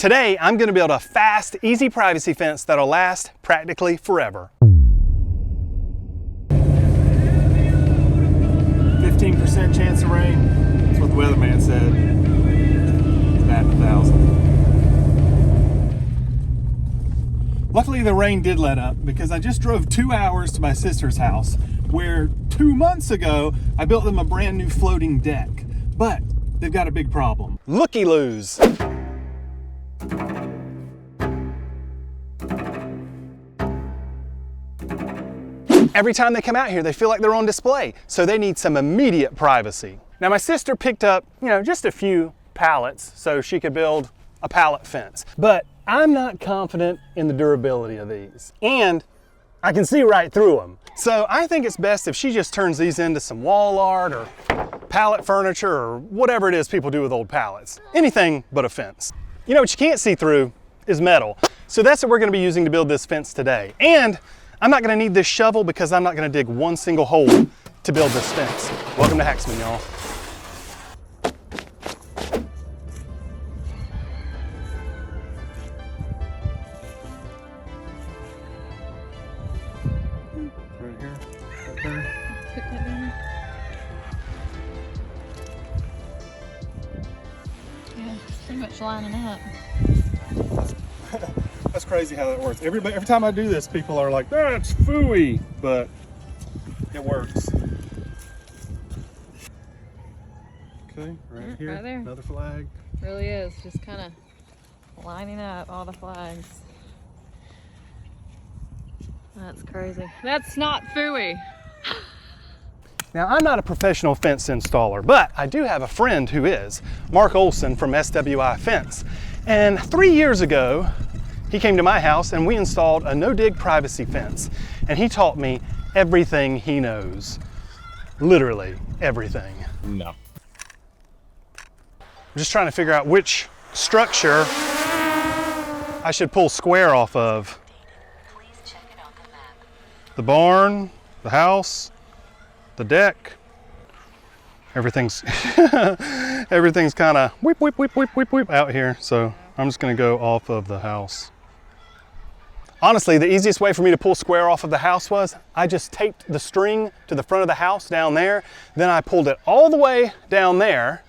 Today, I'm gonna build a fast, easy privacy fence that'll last practically forever. 15% chance of rain. That's what the weatherman said. It's at 1,000. Luckily, the rain did let up because I just drove 2 hours to my sister's house, where 2 months ago, I built them a brand new floating deck. But they've got a big problem. Looky-loos. Every time they come out here, they feel like they're on display, so they need some immediate privacy. Now, my sister picked up, just a few pallets so she could build a pallet fence, but I'm not confident in the durability of these, and I can see right through them. So I think it's best if she just turns these into some wall art or pallet furniture or whatever it is people do with old pallets. Anything but a fence. What you can't see through is metal. So that's what we're gonna be using to build this fence today. And I'm not gonna need this shovel because I'm not gonna dig one single hole to build this fence. Welcome to Haxman, y'all. Right here, right there. Put that down. Yeah, pretty much lining up. That's crazy how that works. Every time I do this, people are like, that's phooey, but it works. Okay, right here, right there. Another flag. It really is, just kind of lining up all the flags. That's crazy. That's not phooey. Now, I'm not a professional fence installer, but I do have a friend who is, Mark Olson from SWI Fence. And 3 years ago, he came to my house and we installed a no-dig privacy fence. And he taught me everything he knows. Literally everything. No. I'm just trying to figure out which structure I should pull square off of. The barn, the house, the deck. Everything's everything's kind of whip, whip, whip, whip, whip, whip out here. So I'm just gonna go off of the house. Honestly, the easiest way for me to pull square off of the house was I just taped the string to the front of the house down there. Then I pulled it all the way down there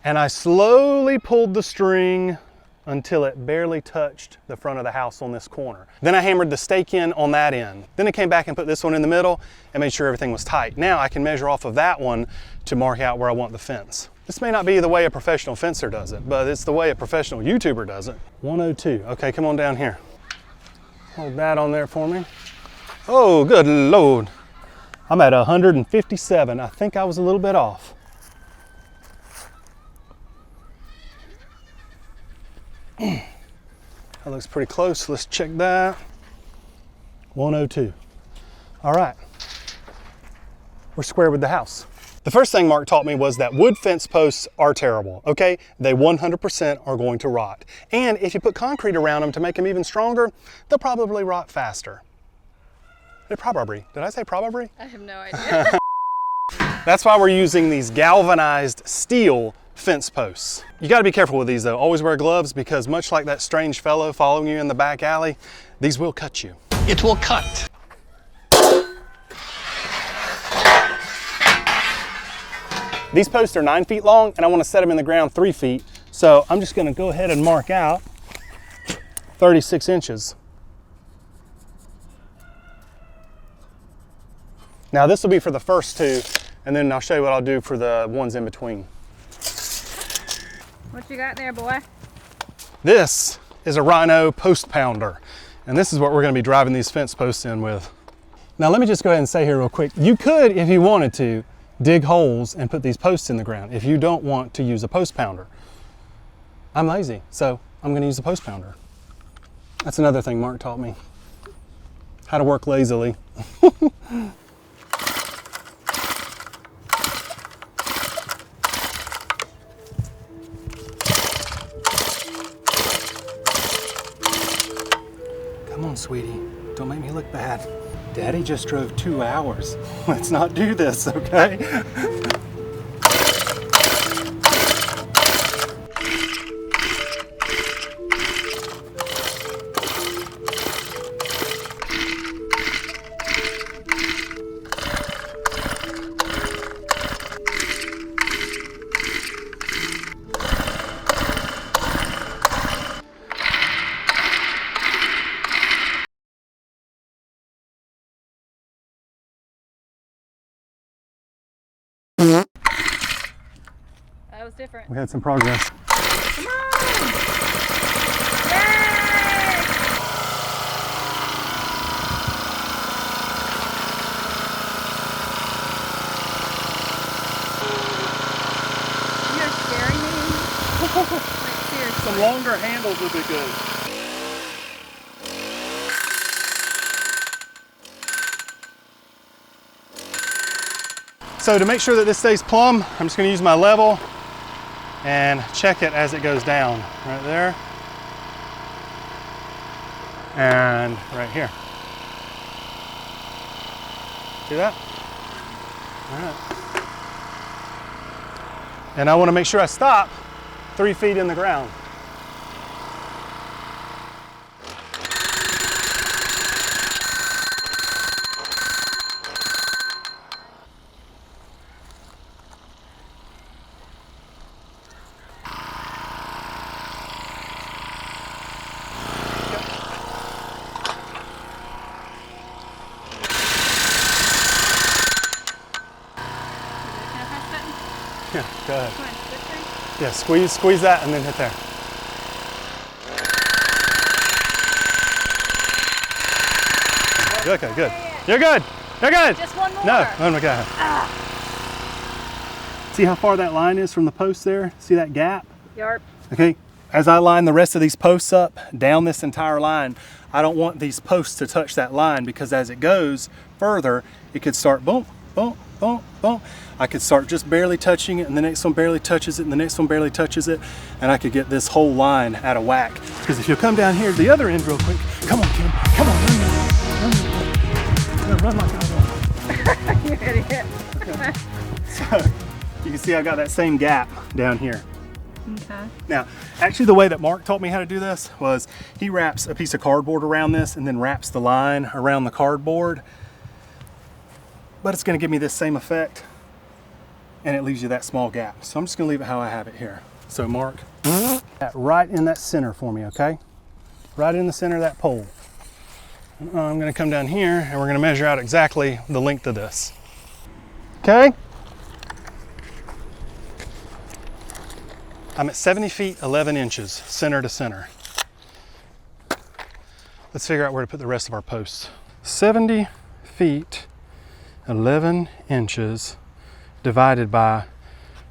and I slowly pulled the string until it barely touched the front of the house on this corner. Then I hammered the stake in on that end. Then I came back and put this one in the middle and made sure everything was tight. Now I can measure off of that one to mark out where I want the fence. This may not be the way a professional fencer does it, but it's the way a professional YouTuber does it. 102, okay, come on down here. Hold that on there for me. Oh, good Lord. I'm at 157. I think I was a little bit off. That looks pretty close. Let's check that. 102. All right. We're square with the house. The first thing Mark taught me was that wood fence posts are terrible, okay? They 100% are going to rot. And if you put concrete around them to make them even stronger, they'll probably rot faster. Probably. Did I say probably? I have no idea. That's why we're using these galvanized steel fence posts. You gotta be careful with these though. Always wear gloves because much like that strange fellow following you in the back alley, these will cut you. It will cut. These posts are 9 feet long and I want to set them in the ground 3 feet. So I'm just gonna go ahead and mark out 36 inches. Now this will be for the first two, and then I'll show you what I'll do for the ones in between. What you got there, boy? This is a Rhino post pounder, and this is what we're gonna be driving these fence posts in with. Now let me just go ahead and say here real quick, you could, if you wanted to, dig holes and put these posts in the ground if you don't want to use a post pounder. I'm lazy, so I'm gonna use a post pounder. That's another thing Mark taught me, how to work lazily. Come on, sweetie, don't make me look bad. Daddy just drove 2 hours. Let's not do this, okay? was different. We had some progress. Come on! Yay! You're scaring me. Like, seriously. Some longer handles would be good. So to make sure that this stays plumb, I'm just going to use my level and check it as it goes down. Right there. And right here. See that? All right. And I want to make sure I stop 3 feet in the ground. Yeah, go ahead. Come on, this thing. Yeah, squeeze that and then hit there. Okay, good. You're good. You're good. Just one more. No, oh my God. See how far that line is from the post there? See that gap? Yarp. Okay, as I line the rest of these posts up down this entire line, I don't want these posts to touch that line because as it goes further, it could start boom, boom, boom, boom. I could start just barely touching it and the next one barely touches it and the next one barely touches it, and I could get this whole line out of whack. Because if you'll come down here to the other end real quick, come on Kim, come on, run like I You idiot. So you can see I've got that same gap down here. Okay. Now, actually the way that Mark taught me how to do this was he wraps a piece of cardboard around this and then wraps the line around the cardboard. But it's going to give me this same effect and it leaves you that small gap. So I'm just going to leave it how I have it here. So Mark, right in that center for me, okay? Right in the center of that pole. I'm going to come down here and we're going to measure out exactly the length of this. Okay? I'm at 70 feet, 11 inches, center to center. Let's figure out where to put the rest of our posts. 70 feet, 11 inches divided by,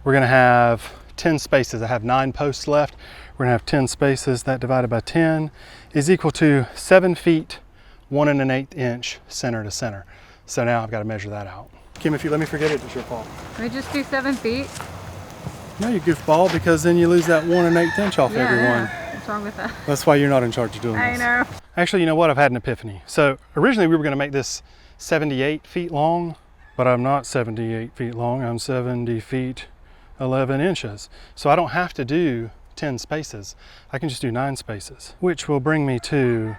we're gonna have 10 spaces. I have 9 posts left. We're gonna have 10 spaces. That divided by 10 is equal to 7 feet, 1 1/8 inch center to center. So now I've got to measure that out. Kim, if you let me forget it, it's your fault. Can we just do 7 feet? No, you goofball, because then you lose that 1 1/8 inch off every one. What's wrong with that? That's why you're not in charge of doing I this. know. Actually, you know what? I've had an epiphany. So originally we were going to make this 78 feet long, but I'm not 78 feet long. I'm 70 feet, 11 inches. So I don't have to do 10 spaces. I can just do 9 spaces, which will bring me to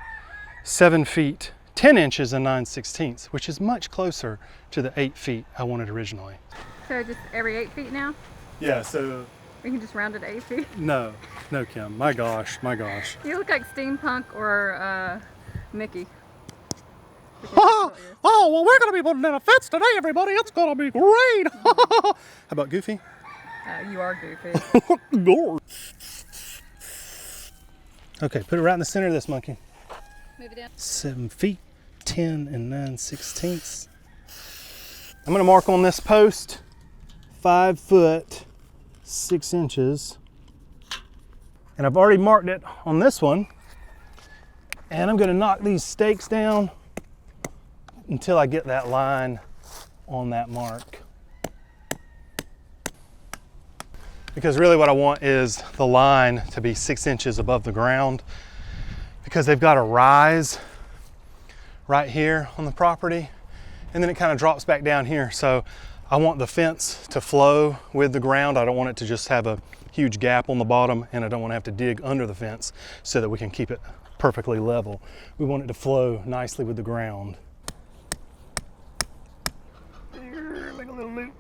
7 feet, 10 inches and 9/16, which is much closer to the 8 feet I wanted originally. So just every 8 feet now? Yeah, so We can just round it to 8 feet? no, Kim, my gosh. You look like steampunk or Mickey. Oh, well, we're going to be putting in a fence today, everybody. It's going to be great. How about Goofy? You are goofy. Okay, put it right in the center of this monkey. Move it down. 7 feet, 10 and 9/16. I'm going to mark on this post 5 foot 6 inches. And I've already marked it on this one. And I'm going to knock these stakes down until I get that line on that mark. Because really what I want is the line to be 6 inches above the ground, because they've got a rise right here on the property and then it kind of drops back down here. So I want the fence to flow with the ground. I don't want it to just have a huge gap on the bottom, and I don't want to have to dig under the fence so that we can keep it perfectly level. We want it to flow nicely with the ground. Make a little loop.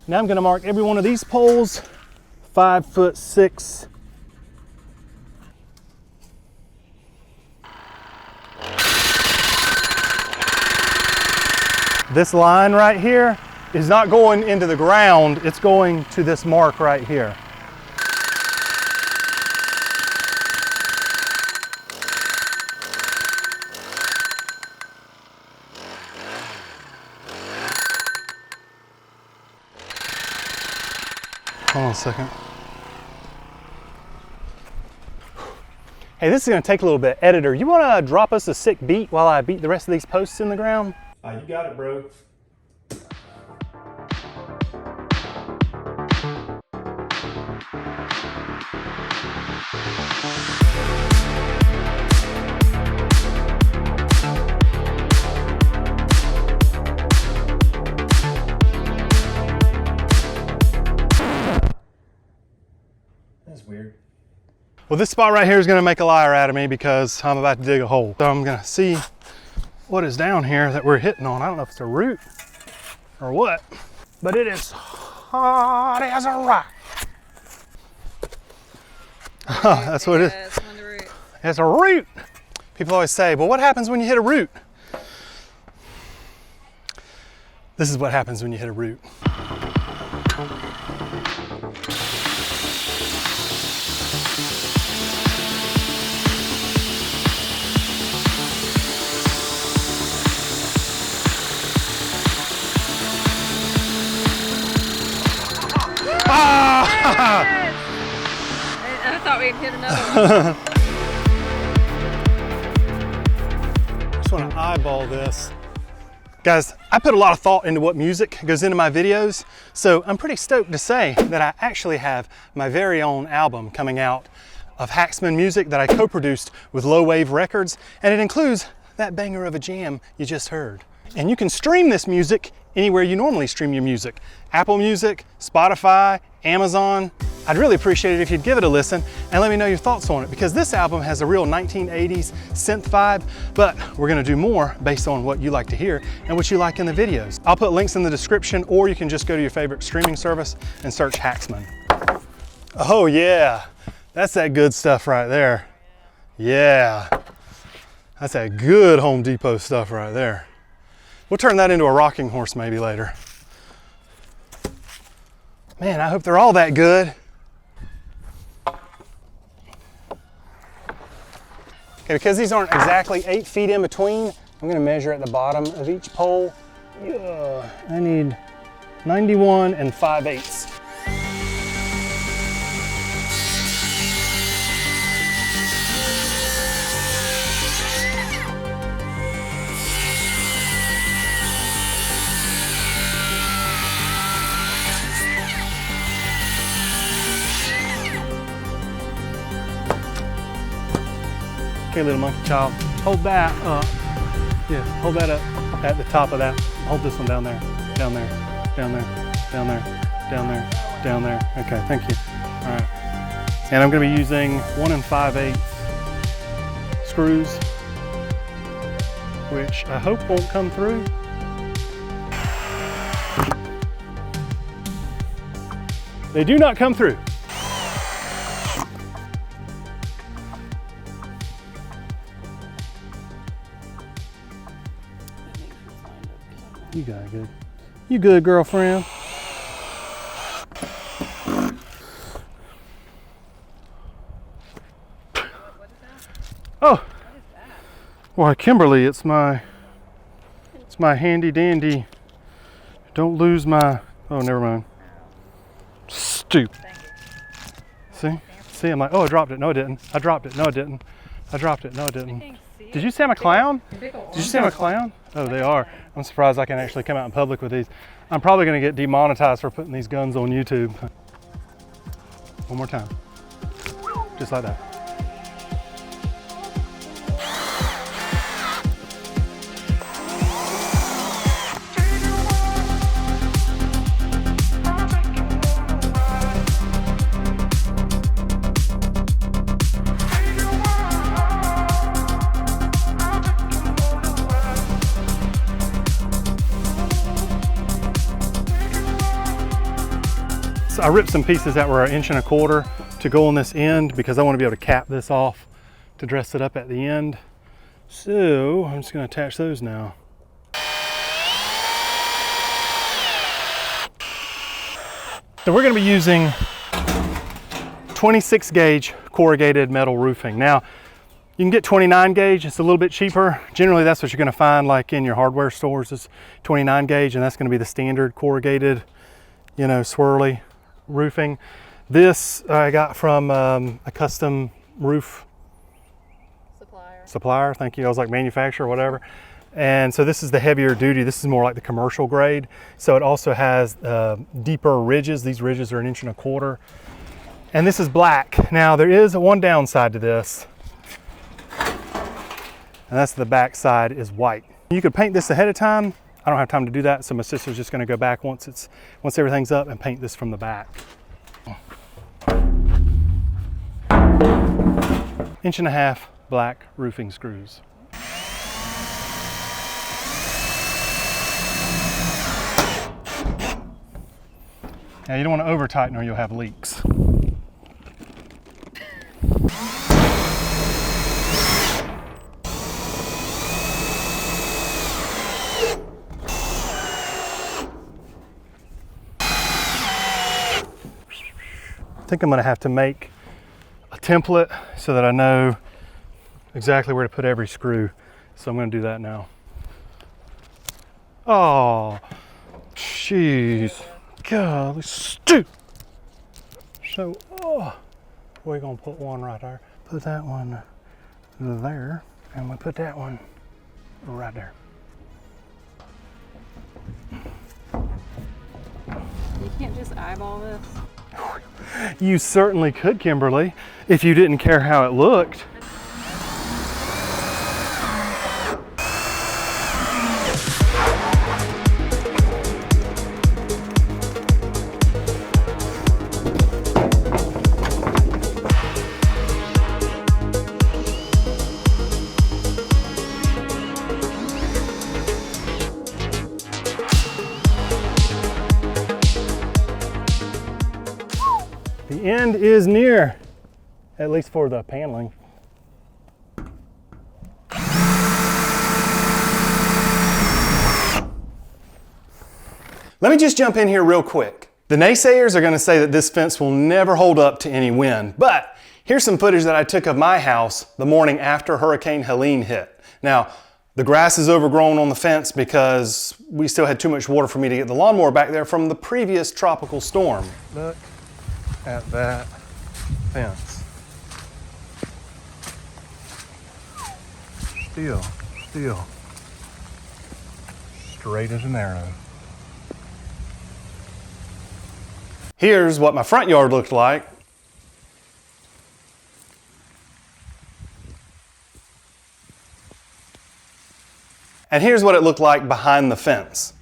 Now I'm going to mark every one of these poles 5 foot 6. this line right here is not going into the ground, it's going to this mark right here. Hold on a second. Hey, this is gonna take a little bit. Editor, you wanna drop us a sick beat while I beat the rest of these posts in the ground? You got it, bro. That's weird. Well, this spot right here is gonna make a liar out of me because I'm about to dig a hole. So I'm gonna see what is down here that we're hitting on. I don't know if it's a root or what, but it is hard as a rock. That's what it is. It's a root. People always say, well, what happens when you hit a root? This is what happens when you hit a root. I thought we'd hit another one. Just want to eyeball this. Guys, I put a lot of thought into what music goes into my videos, so I'm pretty stoked to say that I actually have my very own album coming out of Haxman music that I co-produced with Low Wave Records, and it includes that banger of a jam you just heard. And you can stream this music anywhere you normally stream your music. Apple Music, Spotify, Amazon. I'd really appreciate it if you'd give it a listen and let me know your thoughts on it, because this album has a real 1980s synth vibe, but we're gonna do more based on what you like to hear and what you like in the videos. I'll put links in the description, or you can just go to your favorite streaming service and search Haxman. Oh yeah, that's that good stuff right there. Yeah, that's that good Home Depot stuff right there. We'll turn that into a rocking horse maybe later. Man, I hope they're all that good. Okay, because these aren't exactly 8 feet in between, I'm gonna measure at the bottom of each pole. Yeah, I need 91 5/8. Okay, little monkey child, hold that up. Yeah, hold that up at the top of that. Hold this one down there, down there, down there, down there, down there, down there. Okay, thank you. All right. And I'm gonna be using 1 5/8 screws, which I hope won't come through. They do not come through. You got it good. You good, girlfriend? Oh, why, Kimberly, it's my handy dandy. Don't lose my. Oh, never mind. Stupid. See, I'm like, oh, I dropped it. No, I didn't. I dropped it. No, I didn't. I dropped it. No, I didn't. Did you say I'm a clown? Did you say I'm a clown? Oh, they are. I'm surprised I can actually come out in public with these. I'm probably going to get demonetized for putting these guns on YouTube. One more time. Just like that. I ripped some pieces that were 1.25 inches to go on this end because I want to be able to cap this off to dress it up at the end. So I'm just going to attach those now. So we're gonna be using 26 gauge corrugated metal roofing. Now, you can get 29 gauge, it's a little bit cheaper. Generally, that's what you're gonna find like in your hardware stores is 29 gauge, and that's gonna be the standard corrugated, you know, swirly roofing. This I got from a custom roof supplier, thank you. I was like manufacturer, whatever. And so this is the heavier duty. This is more like the commercial grade. So it also has deeper ridges. These ridges are 1.25 inches. And this is black. Now there is one downside to this, and that's the back side is white. You could paint this ahead of time. I don't have time to do that, so my sister's just gonna go back once everything's up and paint this from the back. 1.5 inch black roofing screws. Now you don't want to over tighten or you'll have leaks. I think I'm going to have to make a template so that I know exactly where to put every screw. So I'm going to do that now. Oh, jeez. Golly, stew. So, we're going to put one right there. Put that one there, and we'll put that one right there. You can't just eyeball this. You certainly could, Kimberly, if you didn't care how it looked. The end is near, at least for the paneling. Let me just jump in here real quick. The naysayers are gonna say that this fence will never hold up to any wind, but here's some footage that I took of my house the morning after Hurricane Helene hit. Now, the grass is overgrown on the fence because we still had too much water for me to get the lawnmower back there from the previous tropical storm. Look at that fence. Still straight as an arrow. Here's what my front yard looked like. And here's what it looked like behind the fence.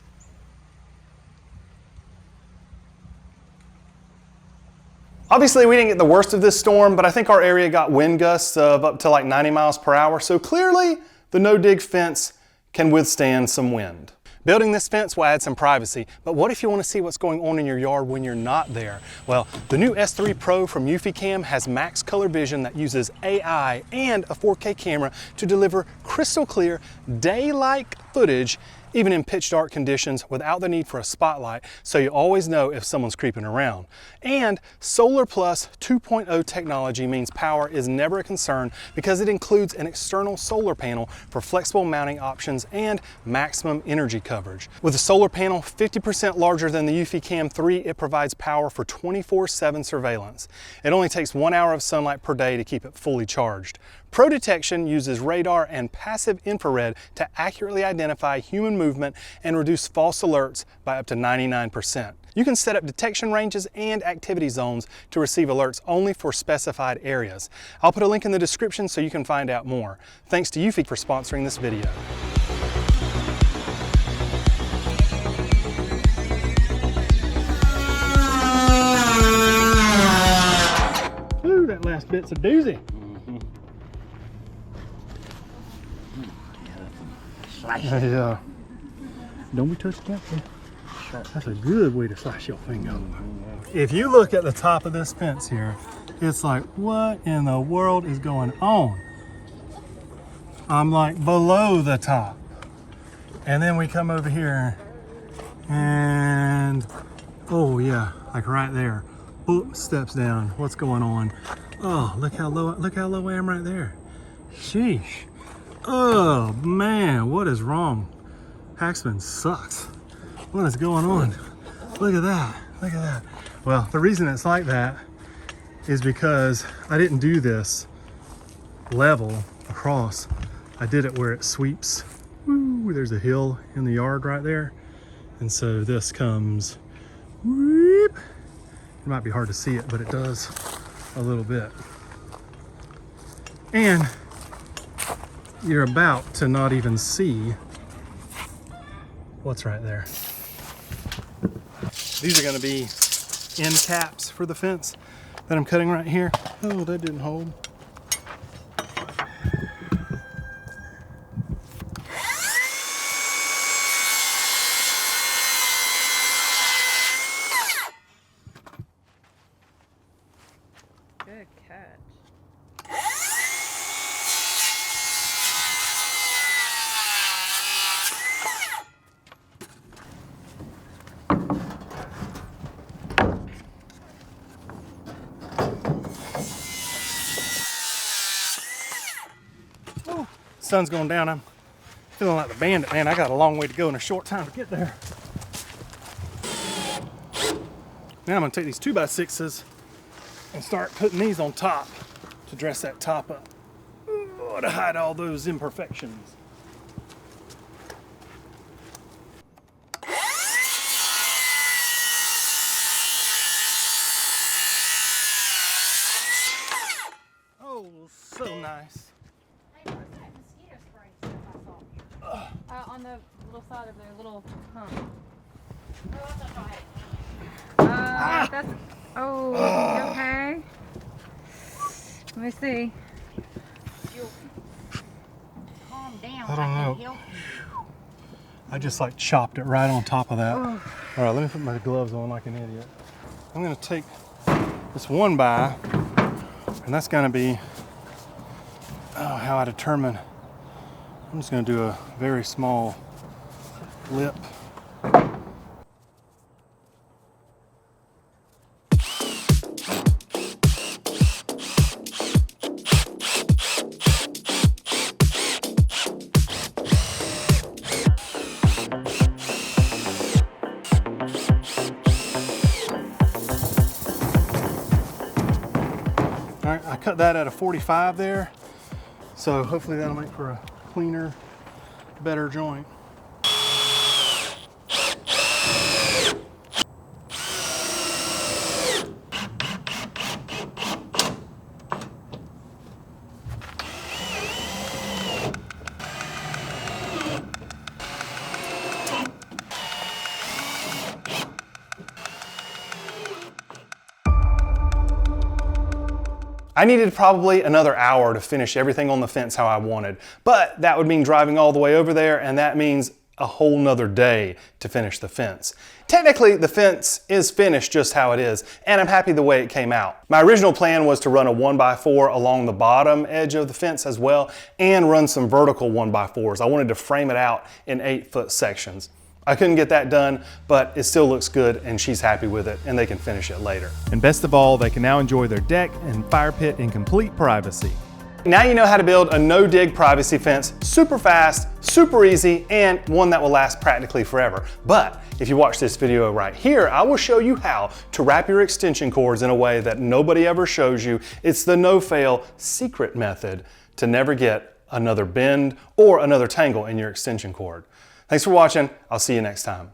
Obviously, we didn't get the worst of this storm, but I think our area got wind gusts of up to like 90 miles per hour. So clearly, the no-dig fence can withstand some wind. Building this fence will add some privacy, but what if you want to see what's going on in your yard when you're not there? Well, the new S3 Pro from Eufy has max color vision that uses AI and a 4K camera to deliver crystal clear, day-like footage even in pitch dark conditions without the need for a spotlight, so you always know if someone's creeping around. And Solar Plus 2.0 technology means power is never a concern because it includes an external solar panel for flexible mounting options and maximum energy coverage. With a solar panel 50% larger than the Eufy Cam 3, it provides power for 24/7 surveillance. It only takes 1 hour of sunlight per day to keep it fully charged. Pro Detection uses radar and passive infrared to accurately identify human movement and reduce false alerts by up to 99%. You can set up detection ranges and activity zones to receive alerts only for specified areas. I'll put a link in the description so you can find out more. Thanks to Eufy for sponsoring this video. Ooh, that last bit's a doozy. Yeah. Don't be touching that thing. That's a good way to slice your finger. If you look at the top of this fence here, it's like, what in the world is going on? I'm like below the top. And then we come over here and Oh yeah, like right there. Boop, steps down. What's going on? Oh, look how low I am right there. Sheesh. Oh man, what is wrong? Haxman sucks. What is going on? Look at that, look at that. Well, the reason it's like that is because I didn't do this level across. I did it where it sweeps. Woo, there's a hill in the yard right there. And so this comes, whoop. It might be hard to see it, but it does a little bit. And you're about to not even see what's right there. These are gonna be end caps for the fence that I'm cutting right here. Oh, that didn't hold. Good catch. Oh, sun's going down. I'm feeling like the bandit, man. I got a long way to go in a short time to get there. Now I'm gonna take these 2x6s and start putting these on top to dress that top up. Oh, to hide all those imperfections. Oh, so nice. Hey, what's that mosquito spray stuff I saw here? On the little side of their little hump. Oh, that's not right. That's. Oh, you okay? Let me see. Calm down. I don't know. Can help you. I just like chopped it right on top of that. Oh. All right, let me put my gloves on like an idiot. I'm gonna take this 1x, and that's gonna be how I determine. I'm just gonna do a very small lip. All right, I cut that at a 45 there, so hopefully that'll make for a cleaner, better joint. I needed probably another hour to finish everything on the fence how I wanted, but that would mean driving all the way over there, and that means a whole nother day to finish the fence. Technically, the fence is finished just how it is, and I'm happy the way it came out. My original plan was to run a 1x4 along the bottom edge of the fence as well, and run some vertical 1x4s. I wanted to frame it out in 8-foot sections. I couldn't get that done, but it still looks good and she's happy with it and they can finish it later. And best of all, they can now enjoy their deck and fire pit in complete privacy. Now you know how to build a no-dig privacy fence, super fast, super easy, and one that will last practically forever. But if you watch this video right here, I will show you how to wrap your extension cords in a way that nobody ever shows you. It's the no-fail secret method to never get another bend or another tangle in your extension cord. Thanks for watching. I'll see you next time.